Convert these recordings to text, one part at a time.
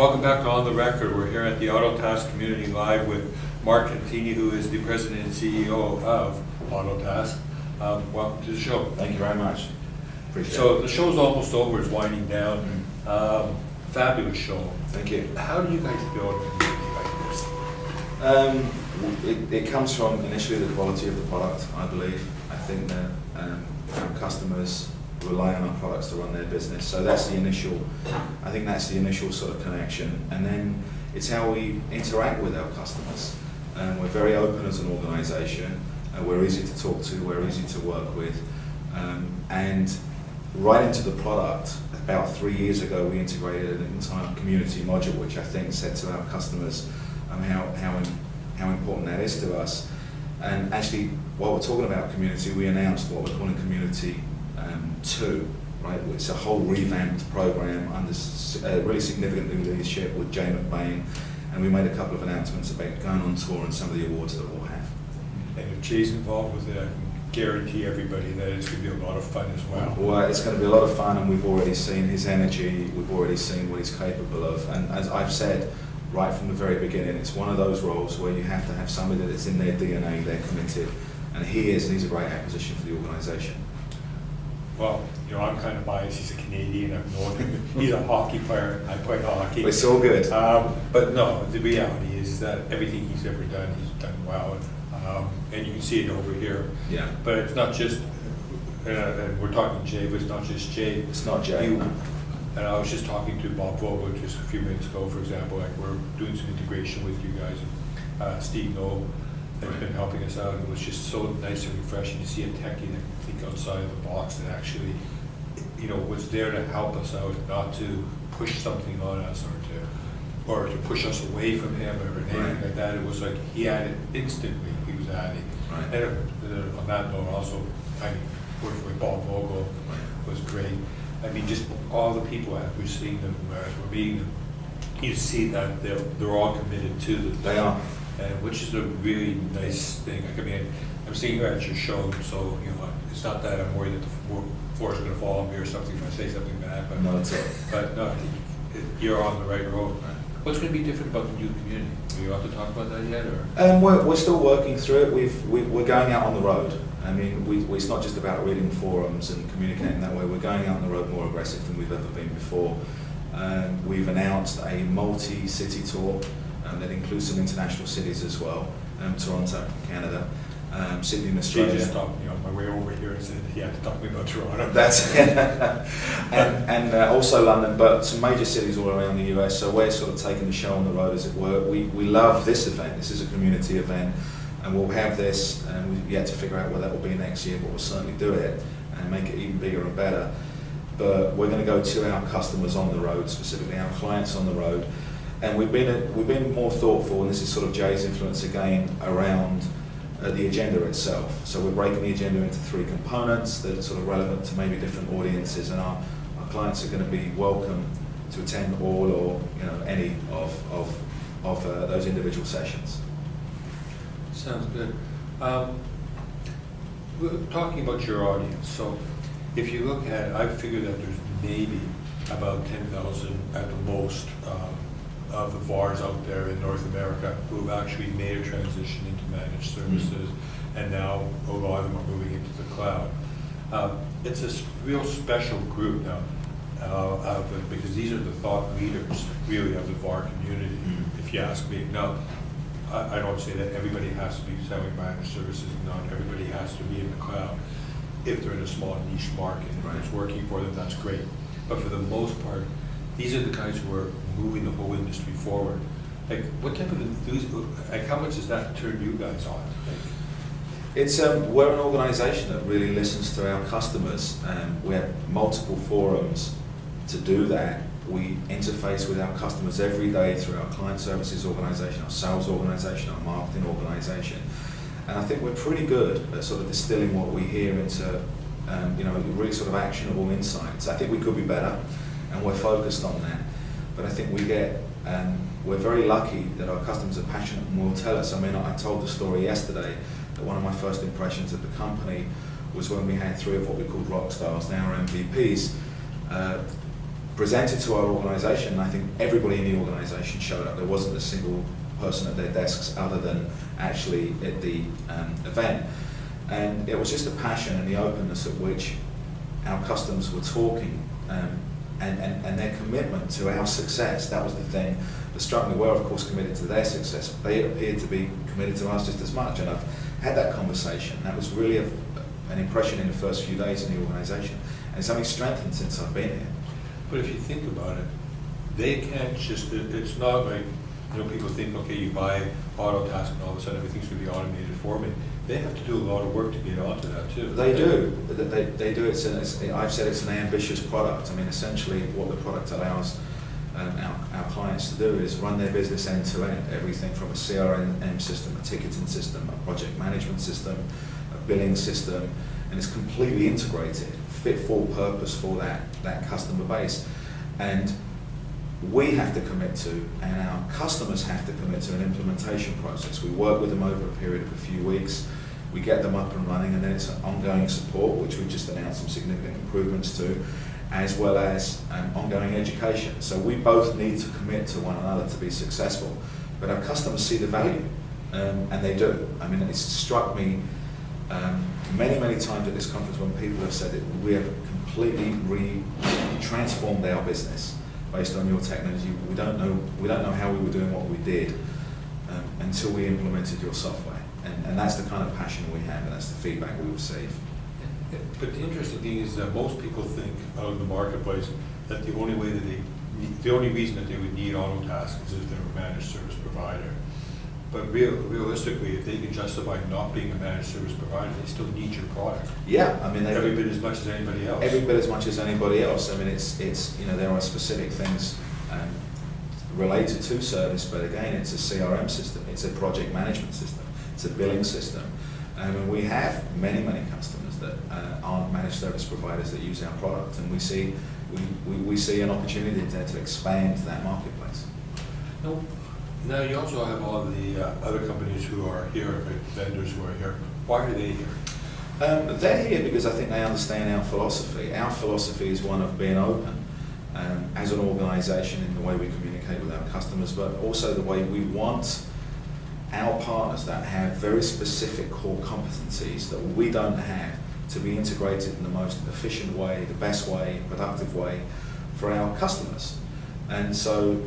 Welcome back to On the Record. We're here at the Autotask Community Live with Mark Cattini, who is the President and CEO of Autotask. Welcome to the show. Thank you very much. Appreciate it. So the show's almost over, it's winding down. Fabulous show. Thank you. How do you guys build a community like this? It comes from initially the quality of the product, I believe. I think that our customers rely on our products to run their business. So that's the initial, I think that's the initial sort of connection. And then it's how we interact with our customers. We're very open as an organization. We're easy to talk to, we're easy to work with. And right into the product, about 3 years ago, we integrated an entire community module, which I think said to our customers how important that is to us. And actually, while we're talking about community, we announced what we're calling Community 2, right? It's a whole revamped program under really significant new leadership with Jay McBain, and we made a couple of announcements about going on tour and some of the awards that we'll have. And if Jay's involved with it, I can guarantee everybody that it's going to be a lot of fun as well. Well, it's going to be a lot of fun, and we've already seen his energy, we've already seen what he's capable of, and as I've said right from the very beginning, it's one of those roles where you have to have somebody that's in their DNA, they're committed, and he is, and he's a great acquisition for the organization. Well, you know, I'm kind of biased. He's a Canadian. I've known him. He's a hockey player. I play hockey. It's all good. But no, the reality is that everything he's ever done, he's done well. And you can see it over here. Yeah. But it's not just, and we're talking Jay, but it's not just Jay. It's not Jay. And I was just talking to Bob Vogel just a few minutes ago, for example, like we're doing some integration with you guys. And Steve Knoll has been helping us out. It was just so nice and refreshing to see a techie that can think outside of the box that actually, you know, was there to help us out, not to push something on us or to push us away from him or anything like that. It was like he added instantly. He was adding. Right. And on that note, also, I mean, working with Bob Vogel was great. I mean, just all the people as we're seeing them, as we're meeting them, you see that they're all committed to this. They are. Which is a really nice thing. Like, I mean, I'm seeing you at your show, so you know, it's not that I'm worried that the floor is going to fall on me or something if I say something bad. But no, it's all. But no, I think you're on the right road. What's going to be different about the new community? Are you allowed to talk about that yet, or? We're still working through it. We're going out on the road. I mean, it's not just about reading forums and communicating that way. We're going out on the road more aggressive than we've ever been before. We've announced a multi-city tour that includes some international cities as well. Toronto, Canada, Sydney, in Australia. She just stopped me on my way over here and said he had to talk to me about Toronto. That's and also London, but some major cities all around the US. So we're sort of taking the show on the road, as it were. We love this event. This is a community event, and we'll have this. And we've yet to figure out where that will be next year, but we'll certainly do it and make it even bigger and better. But we're going to go to our customers on the road, specifically our clients on the road. And we've been more thoughtful, and this is sort of Jay's influence again, around the agenda itself. So we're breaking the agenda into 3 components that are sort of relevant to maybe different audiences, and our clients are going to be welcome to attend all or any of those individual sessions. Sounds good. We're talking about your audience. So if you look at, I figure that there's maybe about 10,000 at the most of the VARs out there in North America who have actually made a transition into managed services, and now a lot of them are moving into the cloud. It's a real special group now, because these are the thought leaders, really, of the VAR community, if you ask me. Now, I don't say that everybody has to be selling managed services, not everybody has to be in the cloud. If they're in a small niche market, and it's working for them, that's great. But for the most part, these are the guys who are moving the whole industry forward. Like, what type of enthusiasm, like, how much does that turn you guys on? It's we're an organization that really listens to our customers. We have multiple forums to do that. We interface with our customers every day through our client services organization, our sales organization, our marketing organization. And I think we're pretty good at sort of distilling what we hear into really sort of actionable insights. I think we could be better, and we're focused on that. But I think we're very lucky that our customers are passionate and will tell us. I mean, I told the story yesterday that one of my first impressions of the company was when we had 3 of what we called rock stars, now our MVPs, presented to our organisation, and I think everybody in the organisation showed up. There wasn't a single person at their desks other than actually at the event. And it was just the passion and the openness at which our customers were talking and their commitment to our success. That was the thing that struck me. We're of course committed to their success, but they appeared to be committed to us just as much. And I've had that conversation. That was really an impression in the first few days in the organisation. And it's only strengthened since I've been here. But if you think about it, they can't just, it's not like, people think, okay, you buy Autotask and all of a sudden everything's going to be automated for me. They have to do a lot of work to get onto that too. They do. They do. I've said it's an ambitious product. I mean, essentially what the product allows our clients to do is run their business end to end. Everything from a CRM system, a ticketing system, a project management system, a billing system, and it's completely integrated, fit for purpose for that customer base. And we have to commit to, and our customers have to commit to, an implementation process. We work with them over a period of a few weeks. We get them up and running, and then it's an ongoing support, which we've just announced some significant improvements to, as well as ongoing education. So we both need to commit to one another to be successful. But our customers see the value, and they do. I mean, it's struck me many, many times at this conference when people have said that we have completely transformed our business based on your technology. We don't know how we were doing what we did until we implemented your software. And that's the kind of passion we have, and that's the feedback we receive. But the interesting thing is that most people think out of the marketplace that the only reason that they would need Autotask is if they're a managed service provider. But realistically, if they can justify not being a managed service provider, they still need your product. Yeah, I mean, every bit as much as anybody else. Every bit as much as anybody else. I mean, it's there are specific things related to service, but again, it's a CRM system, it's a project management system, it's a billing system, and we have many customers that aren't managed service providers that use our product, and we see an opportunity there to expand that marketplace. Now you also have all the other companies who are here, vendors who are here. Why are they here? They're here because I think they understand our philosophy. Our philosophy is one of being open as an organisation in the way we communicate with our customers, but also the way we want our partners that have very specific core competencies that we don't have to be integrated in the most efficient way, the best way, productive way for our customers. And so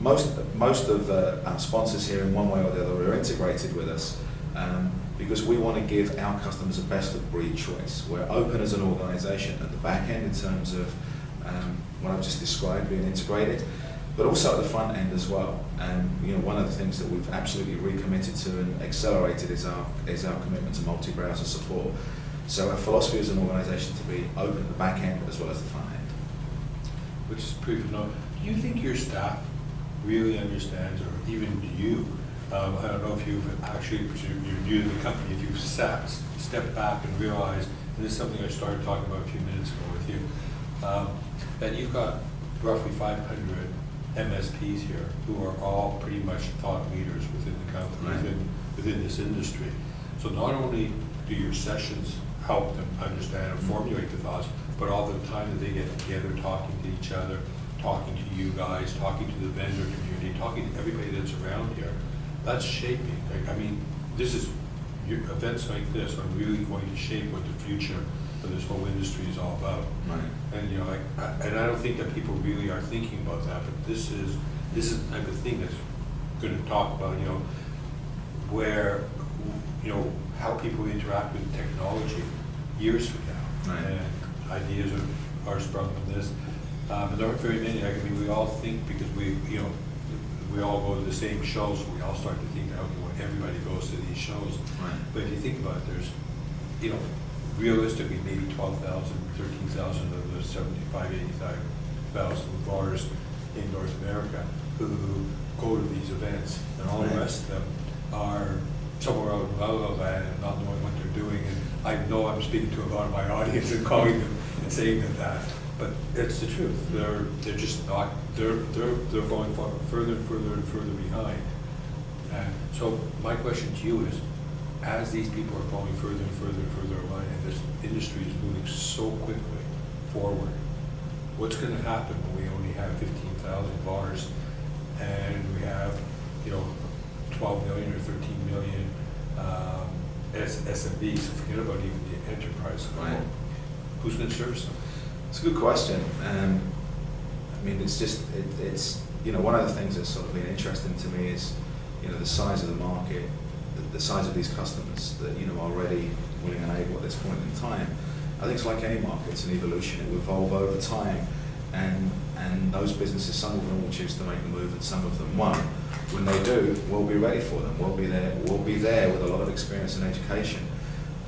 most of our sponsors here in one way or the other are integrated with us because we want to give our customers a best of breed choice. We're open as an organisation at the back end in terms of what I've just described, being integrated, but also at the front end as well. One of the things that we've absolutely recommitted to and accelerated is our commitment to multi-browser support. So our philosophy as an organisation to be open at the back end as well as the front end. Which is pretty phenomenal. Do you think your staff really understands, or even you, I don't know if you've actually, you're new to the company, if you've stepped back and realized, and this is something I started talking about a few minutes ago with you, that you've got roughly 500 MSPs here who are all pretty much thought leaders within the company, right, within this industry. So not only do your sessions help them understand and formulate the thoughts, but all the time that they get together talking to each other, talking to you guys, talking to the vendor community, talking to everybody that's around here, that's shaping. I mean, events like this are really going to shape what the future of this whole industry is all about. Right. And and I don't think that people really are thinking about that, but this is the type of thing that's going to talk about, where, how people interact with technology years from now. Right. And ideas are sprung from this. And there aren't very many. I mean, we all think because we all go to the same shows, so we all start to think, everybody goes to these shows. Right. But if you think about it, there's, realistically, maybe 12,000, 13,000 of the 75, 85,000 VARs in North America who go to these events, and all the rest of them are somewhere out in La La Land and not knowing what they're doing. And I know I'm speaking to a lot of my audience and calling them and saying that, but it's the truth. They're just not. They're falling further and further and further behind. And so my question to you is, as these people are falling further and further and further behind, and this industry is moving so quickly forward, what's going to happen when we only have 15,000 VARs and we have, 12 million or 13 million SMBs? So forget about even the enterprise level. Right. Who's going to service them? It's a good question. I mean, it's one of the things that's sort of been interesting to me is, the size of the market, the size of these customers that, are ready, willing and able at this point in time. I think it's like any market, it's an evolution, it will evolve over time, and those businesses, some of them will choose to make the move and some of them won't. When they do, we'll be ready for them, we'll be there with a lot of experience and education,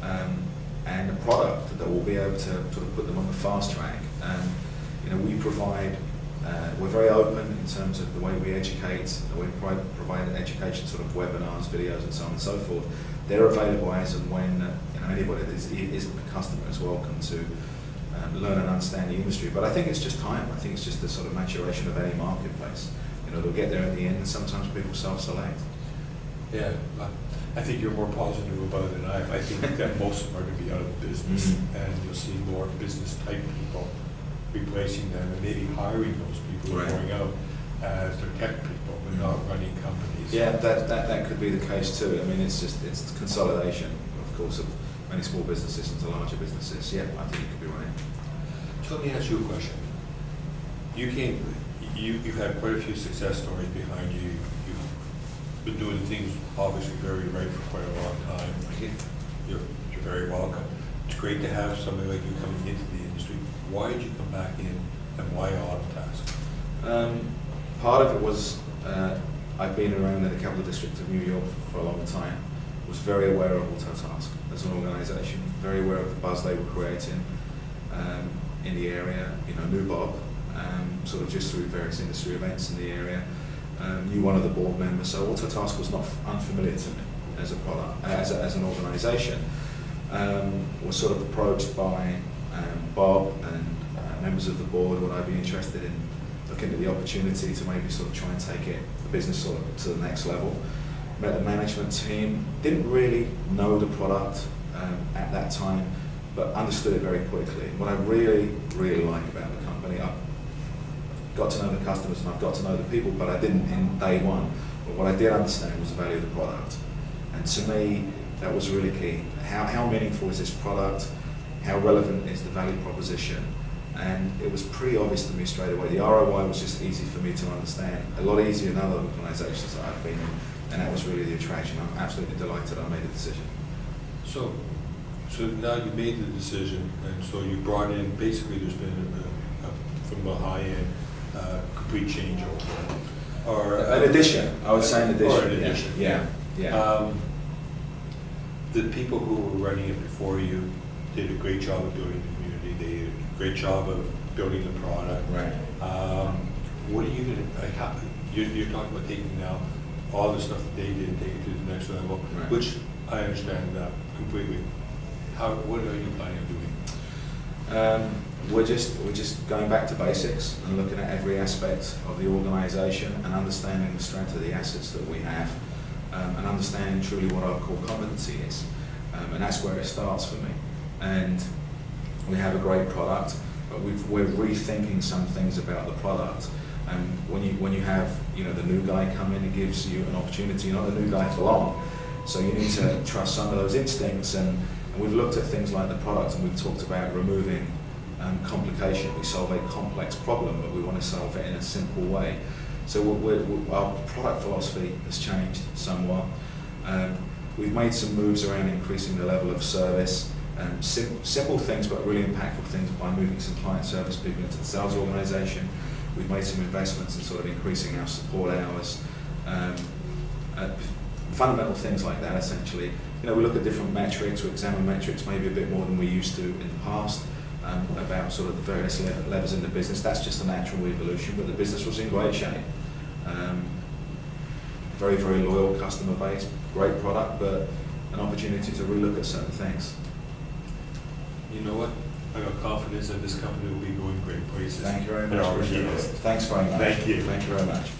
and a product that will be able to sort of put them on the fast track. We provide, we're very open in terms of the way we educate, we provide education sort of webinars, videos and so on and so forth. They're available as and when anybody that isn't a customer is welcome to learn and understand the industry. But I think it's just time. I think it's just the sort of maturation of any marketplace. They'll get there in the end, and sometimes people self-select. Yeah, I think you're more positive about it than I am. I think that most of them are going to be out of the business, and you'll see more business-type people replacing them, and maybe hiring those people who are going out as their tech people, but not running companies. Yeah, that could be the case too. I mean, it's consolidation, of course, of many small businesses into larger businesses. Yeah, I think you could be right. So let me ask you a question. You've had quite a few success stories behind you. You've been doing things obviously very right for quite a long time. You're very welcome. It's great to have somebody like you coming into the industry. Why did you come back in, and why Autotask? Part of it was I've been around in the Capital District of New York for a long time. Was very aware of Autotask as an organisation, very aware of the buzz they were creating in the area. Knew Bob, sort of just through various industry events in the area. Knew one of the board members, so Autotask was not unfamiliar to me as a product, as an organisation. Was sort of approached by Bob and members of the board, would I be interested in looking at the opportunity to maybe sort of try and take the business sort of to the next level. Met the management team, didn't really know the product at that time, but understood it very quickly. What I really, really like about the company, I've got to know the customers and I've got to know the people, but I didn't in day one. But what I did understand was the value of the product. And to me, that was really key. How meaningful is this product? How relevant is the value proposition? And it was pretty obvious to me straight away. The ROI was just easy for me to understand, a lot easier than other organisations that I've been in, and that was really the attraction. I'm absolutely delighted I made the decision. So now you made the decision, and so you brought in, basically there's been from the high end, complete changeover. Or an addition, I would say an addition. Or an addition. Yeah. The people who were running it before you did a great job of building the community. They did a great job of building the product. Right. What are you going to, you're talking about taking now all the stuff that they did and take it to the next level, right, which I understand completely. What are you planning on doing? We're just going back to basics and looking at every aspect of the organisation and understanding the strength of the assets that we have, and understanding truly what our core competency is. And that's where it starts for me. And we have a great product, but we're rethinking some things about the product. And when you have the new guy come in, it gives you an opportunity. You're not the new guy for long, so you need to trust some of those instincts. And we've looked at things like the product, and we've talked about removing complication. We solve a complex problem, but we want to solve it in a simple way. So our product philosophy has changed somewhat. We've made some moves around increasing the level of service. Simple things, but really impactful things, by moving some client service people into the sales organisation. We've made some investments in sort of increasing our support hours. Fundamental things like that, essentially. We look at different metrics, we examine metrics maybe a bit more than we used to in the past, about sort of the various levels in the business. That's just a natural evolution, but the business was in great shape. Very, very loyal customer base, great product, but an opportunity to relook at certain things. You know what? I got confidence that this company will be going great places. Thank you very much. It already is. Thanks very much. Thank you. Thank you very much.